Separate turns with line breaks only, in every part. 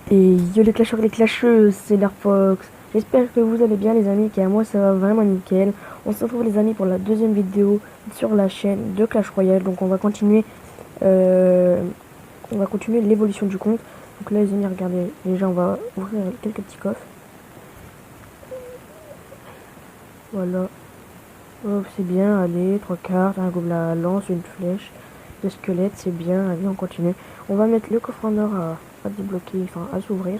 Et yo les clasheurs et les clasheuses, c'est Fox. J'espère que vous allez bien les amis, car moi ça va vraiment nickel. On se retrouve les amis pour la deuxième vidéo sur la chaîne de Clash Royale. Donc euh, on va continuer l'évolution du compte. Donc là les amis, regardez, déjà on va ouvrir quelques petits coffres. Voilà. Oh, c'est bien, allez, 3 cartes, un gobelin à lance, une flèche, deux squelettes, c'est bien, allez on continue. On va mettre le coffre en or à débloquer, enfin à s'ouvrir.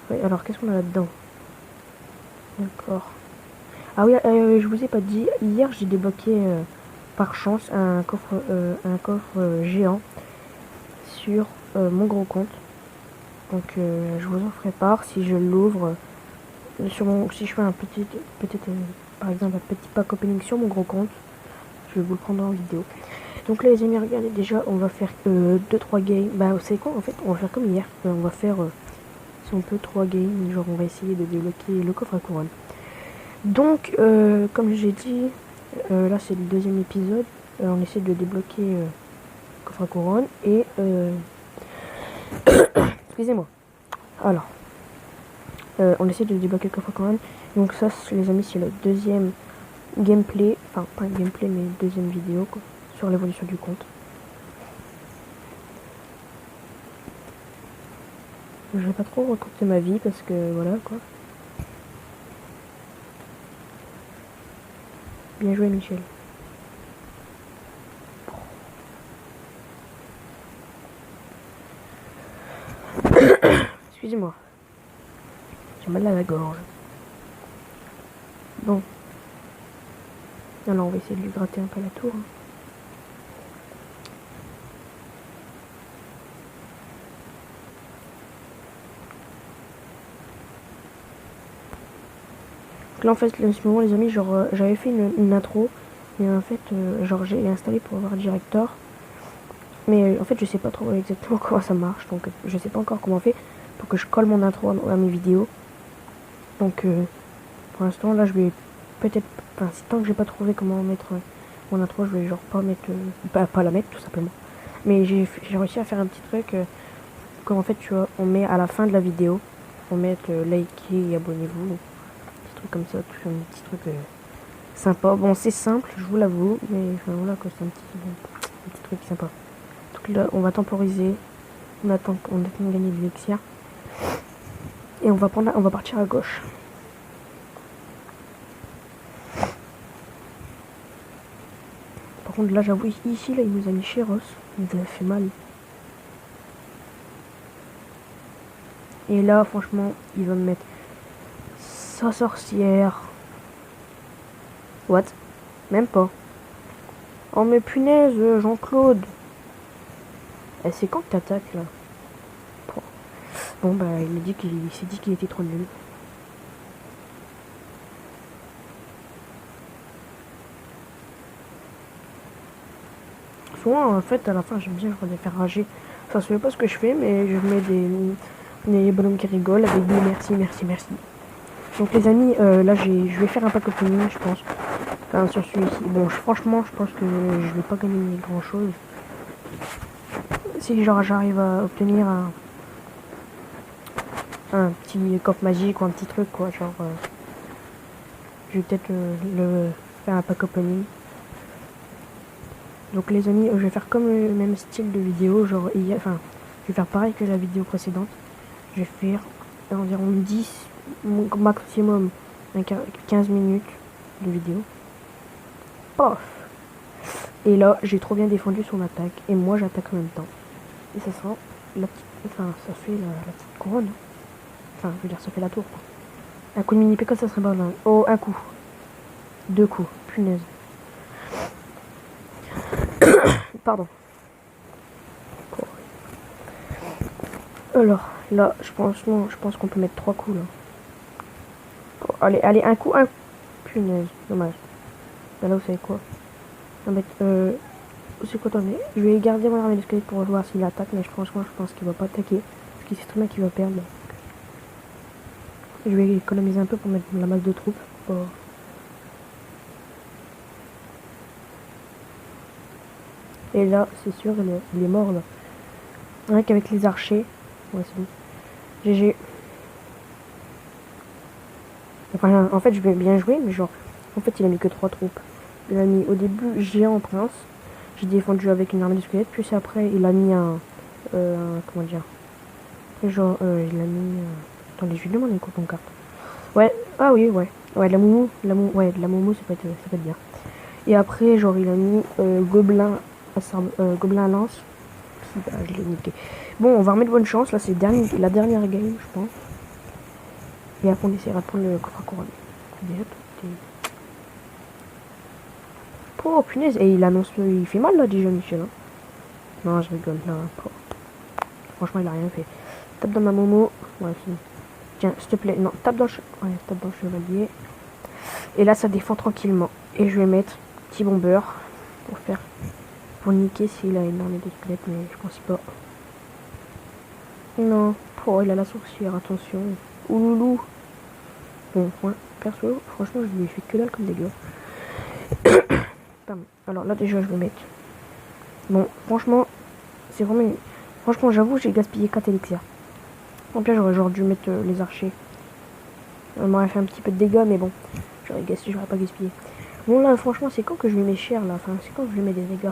Oui, alors qu'est-ce qu'on a là-dedans? D'accord. Ah oui, je vous ai pas dit, hier j'ai débloqué par chance un coffre géant sur mon gros compte. Donc je vous en ferai part si je l'ouvre si je fais par exemple un petit pack opening sur mon gros compte. Je vais vous le prendre en vidéo. Donc là les amis, regardez, déjà on va faire 2-3 games. Bah vous savez quoi, en fait on va faire comme hier. On va faire si on peut 3 games, genre on va essayer de débloquer le coffre à couronne. Donc, comme j'ai dit, là c'est le deuxième épisode. On essaie de débloquer coffre à couronne et excusez-moi. Alors, on essaie de débloquer le coffre à couronne. Donc ça, les amis, c'est le deuxième gameplay, enfin pas un gameplay mais deuxième vidéo quoi, sur l'évolution du compte. Je vais pas trop raconter ma vie parce que voilà quoi. Bien joué Michel. Excusez-moi. J'ai mal à la gorge. Bon. Alors on va essayer de lui gratter un peu la tour. Donc là en fait, en ce moment les amis, genre j'avais fait une intro. Mais en fait, genre j'ai installé pour avoir director. Mais en fait, je sais pas trop exactement comment ça marche. Donc je sais pas encore comment on fait pour que je colle mon intro à mes vidéos. Donc pour l'instant, là je vais peut-être. Enfin, tant que j'ai pas trouvé comment mettre mon intro, je vais genre pas mettre. Pas la mettre tout simplement. Mais j'ai réussi à faire un petit truc. Comme en fait, tu vois, on met à la fin de la vidéo. On met likez et abonnez-vous. Un petit truc comme ça. Un petit truc sympa. Bon, c'est simple, je vous l'avoue. Mais enfin, voilà quoi, c'est un petit truc sympa. Donc là, on va temporiser. On attend de gagner de l'élixir. Et on va partir à gauche. Par contre, là, j'avoue, ici, là, il nous a mis Chéros. Il nous a fait mal. Et là, franchement, il va me mettre sa sorcière. What? Même pas. Oh, mais punaise, Jean-Claude. Eh, c'est quand que t'attaques, là? Bon, bah, il s'est dit qu'il était trop nul. Souvent, en fait, à la fin, j'aime bien les faire rager. Enfin, je sais pas ce que je fais, mais je mets des bonhommes qui rigolent avec des merci, merci, merci. Donc, les amis, là, je vais faire un pack opening, je pense. Enfin, sur celui-ci. Bon, franchement, je pense que je vais pas gagner grand-chose. Si, genre, j'arrive à obtenir un petit coffre magique ou un petit truc, quoi. Genre, je vais peut-être le faire un pack opening. Donc les amis, je vais faire comme le même style de vidéo, genre enfin, je vais faire pareil que la vidéo précédente. Je vais faire environ 10, maximum 15 minutes de vidéo. Pof. Et là, j'ai trop bien défendu son attaque, et moi j'attaque en même temps. Et ça sera la petite, enfin, ça fait la petite couronne. Enfin, je veux dire, ça fait la tour, quoi. Un coup de mini PK, ça serait pas mal. Oh, un coup. 2 coups, punaise. Pardon. Alors, là, je pense qu'on peut mettre 3 coups, là. Oh, allez, un coup, un... Punaise, dommage. Bah là, vous savez quoi? On va mettre, c'est quoi, attendez. Je vais garder mon armée de squelette pour voir s'il attaque, mais franchement, je pense qu'il va pas attaquer. Parce qu'il sait très bien qu'il va perdre. Je vais économiser un peu pour mettre la masse de troupes. Oh. Et là, c'est sûr, il est mort, là. Rien qu'avec les archers. Ouais, c'est bon. GG. Enfin, en fait, je vais bien jouer, mais genre, en fait, il a mis que 3 troupes. Il a mis au début géant prince. J'ai défendu avec une armée de squelettes. Puis après, il a mis un. Comment dire. Et genre, il a mis. Attendez, je lui demande une coupe en carte. Ouais, ah oui, ouais. Ouais, de la moumou. Ouais, de la moumou, ça peut être bien. Et après, genre, il a mis gobelin à lance. Bah, je l'ai niqué. Bon, on va remettre bonne chance. Là, c'est la dernière game, je pense. Et après, on essaiera de prendre le coffre à couronne. Déjà, tout est... Oh, punaise. Et il annonce... Il fait mal, là, déjà, Michel. Hein. Non, je rigole, là. Oh. Franchement, il a rien fait. Tape dans ma momo. Ouais, fini. Tiens, s'il te plaît. Non, tape dans le chevalier. Et là, ça défend tranquillement. Et je vais mettre petit bomber pour niquer s'il a une armée de squelettes, mais je pense pas. Non. Oh, il a la sorcière, attention. Ouloulou. Bon, ouais, perso, franchement, je lui ai fait que dalle comme dégâts. Alors là, déjà, je vais mettre. Bon, franchement, c'est vraiment. Franchement, j'avoue, j'ai gaspillé 4 élixirs. En plus, j'aurais dû mettre les archers. On m'aurait fait un petit peu de dégâts, mais bon, j'aurais pas gaspillé. Bon, là, franchement, c'est quand que je lui mets cher, là. Enfin, c'est quand que je lui mets des dégâts.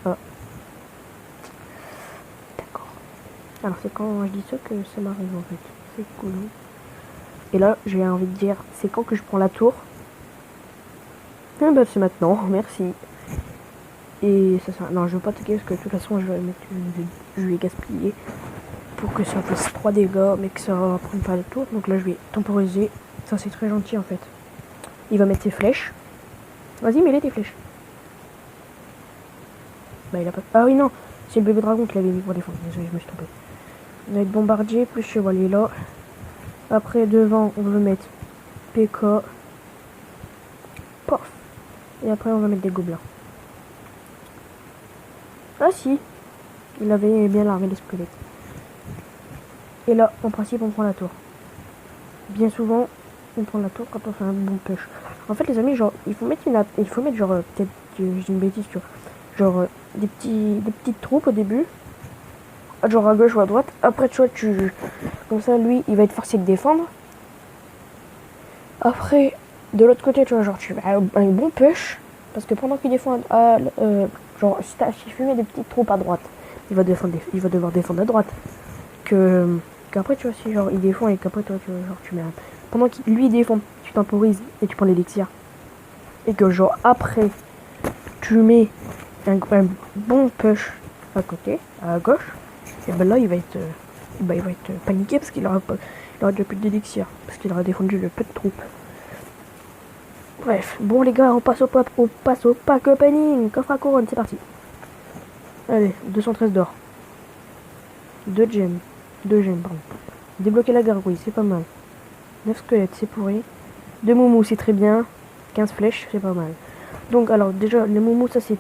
Ah. D'accord. Alors, c'est quand je dis ça que ça m'arrive, en fait. C'est cool. Hein. Et là, j'ai envie de dire, c'est quand que je prends la tour? Ah bah, c'est maintenant, merci. Et ça, non, je veux pas attaquer parce que de toute façon, je vais gaspiller pour que ça fasse 3 dégâts, mais que ça va prendre pas le tour. Donc là, je vais temporiser. Ça, c'est très gentil, en fait. Il va mettre ses flèches. Vas-y, mets-les tes flèches. Bah, il a pas... Ah oui, non, c'est le bébé dragon qui l'avait mis pour défendre. Désolé, je me suis trompé. On va être bombardier, plus chevalier là. Après, devant, on veut mettre PK. Pof. Et après, on va mettre des gobelins. Ah si, il avait bien l'armée des squelettes. Et là, en principe, on prend la tour. Bien souvent, on prend la tour quand on fait un bon push. En fait, les amis, genre, il faut mettre genre, peut-être, j'ai une bêtise, tu vois. Genre, des petites troupes au début. Genre à gauche ou à droite. Après, tu vois, comme ça, lui, il va être forcé de défendre. Après, de l'autre côté, tu vois, genre, tu fais un bon push. Parce que pendant qu'il défend genre, si tu mets des petites troupes à droite, il va devoir défendre à droite. Qu'après, tu vois, si genre il défend et qu'après, toi, tu mets un... Pendant qu'il lui défend, tu temporises et tu prends l'élixir. Et que, genre, après, tu mets un bon push à côté, à gauche, et ben là, il va être paniqué parce qu'il aura déjà plus d'élixir. Parce qu'il aura défendu le peu de troupes. Bref, bon les gars, on passe au pack opening, coffre à couronne, c'est parti. Allez, 213 d'or. 2 gemmes, pardon. Débloquer la gargouille, c'est pas mal. 9 squelettes, c'est pourri. 2 moumous, c'est très bien. 15 flèches, c'est pas mal. Donc alors déjà, les moumous, ça c'est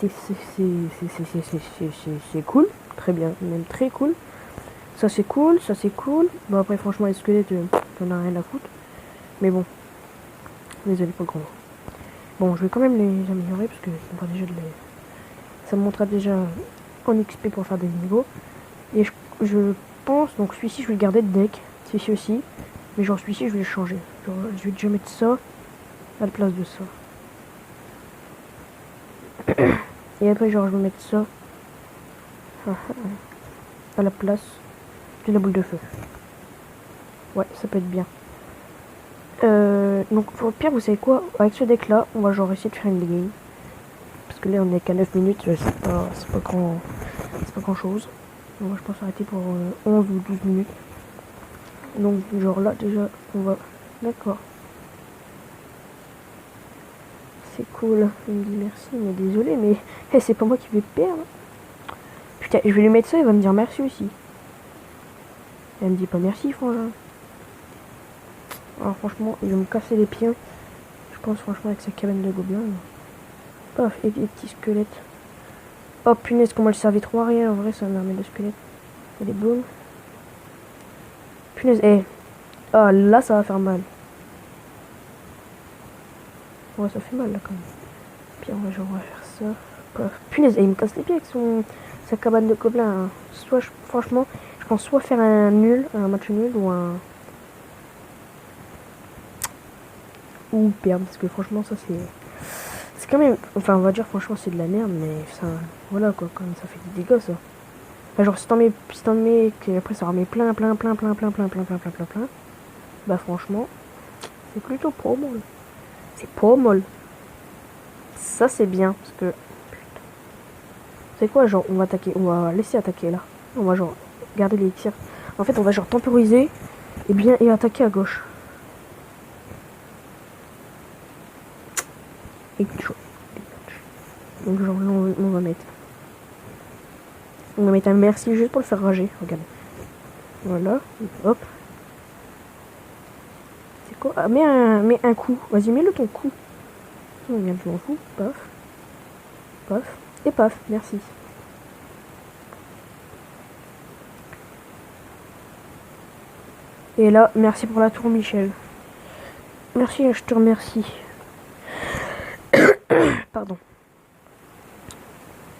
cool. Très bien, même très cool. Ça c'est cool. Bon après franchement les squelettes, j'en ai rien à foutre. Mais bon, désolé pour le gros. Bon, je vais quand même les améliorer parce que ça me montrera déjà en XP pour faire des niveaux. Et je pense, donc celui-ci je vais le garder de deck, celui-ci aussi. Mais genre celui-ci je vais le changer. Genre, je vais déjà mettre ça à la place de ça. Et après genre je vais mettre ça à la place de la boule de feu. Ouais, ça peut être bien. Donc au pire, vous savez quoi, avec ce deck là, on va genre essayer de faire une game. Parce que là on est qu'à 9 minutes, c'est pas grand chose. Donc moi je pense arrêter pour 11 ou 12 minutes. Donc genre là déjà on va... D'accord. C'est cool. Il me dit merci, mais désolé, mais hey, c'est pas moi qui vais perdre. Putain, je vais lui mettre ça, il va me dire merci aussi. Elle me dit pas merci, frangin. Alors franchement, il va me casser les pieds. Je pense franchement avec sa cabane de gobelins. Paf, et des petits squelettes. Oh punaise, comment elle servait trop à rien. En vrai, c'est un armée de squelettes. Et des blooms. Punaise, Ah, là, ça va faire mal. Ouais, ça fait mal, là, quand même. Puis, on va faire ça. Paf. Punaise, il me casse les pieds avec sa cabane de gobelins. Hein. Franchement, Je pense soit faire un match nul ou perdre, parce que franchement ça c'est quand même, enfin on va dire franchement c'est de la merde, mais ça, voilà quoi, quand même ça fait des dégâts ça. Enfin, genre si t'en mets qu'après ça remet plein, bah franchement c'est plutôt pas mal. C'est pas mal. Ça c'est bien, parce que c'est quoi, genre on va laisser attaquer là. On va genre garder les tirs. En fait on va genre temporiser et attaquer à gauche. Et donc genre là on va mettre un merci juste pour le faire rager. Regarde. Voilà. Hop. C'est quoi? Ah, mets un coup. Vas-y, mets-le ton coup. Oh, regarde, je m'en fous. Paf. Paf. Et paf. Merci. Et là, merci pour la tour, Michel. Merci, je te remercie. Pardon.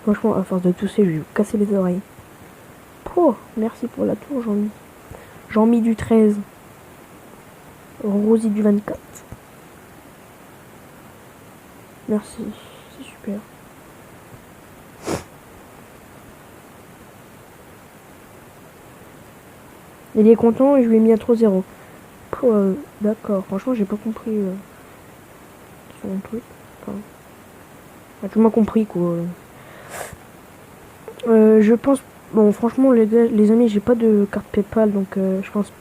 Franchement, à force de tousser, je vais vous casser les oreilles. Oh, merci pour la tour, Jean-Mi. Jean-Mi du 13. Rosie du 24. Merci, c'est super. Il est content et je lui ai mis un 3-0. D'accord, franchement, j'ai pas compris son truc. Enfin, tu m'as compris quoi. Je pense, bon, franchement, les amis, j'ai pas de carte PayPal, donc je pense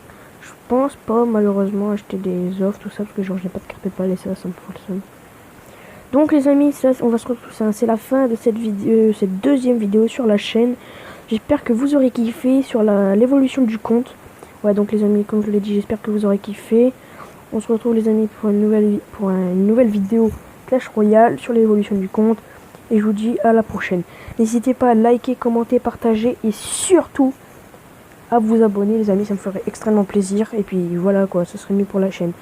pas malheureusement acheter des offres, tout ça, parce que genre j'ai pas de carte PayPal et ça me fout le seum. Donc les amis, ça, on va se retrouver, c'est la fin de cette vidéo, cette deuxième vidéo sur la chaîne. J'espère que vous aurez kiffé sur l'évolution du compte. Ouais, donc les amis, comme je l'ai dit, j'espère que vous aurez kiffé. On se retrouve les amis pour une nouvelle vidéo Clash Royale sur l'évolution du compte. Et je vous dis à la prochaine. N'hésitez pas à liker, commenter, partager et surtout à vous abonner les amis, ça me ferait extrêmement plaisir. Et puis voilà quoi, ce serait mieux pour la chaîne.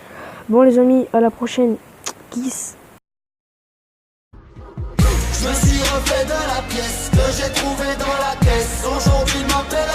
Bon les amis, à la prochaine. Kiss.
Je me suis refait de la pièce que j'ai trouvé dans la caisse. Aujourd'hui m'appelle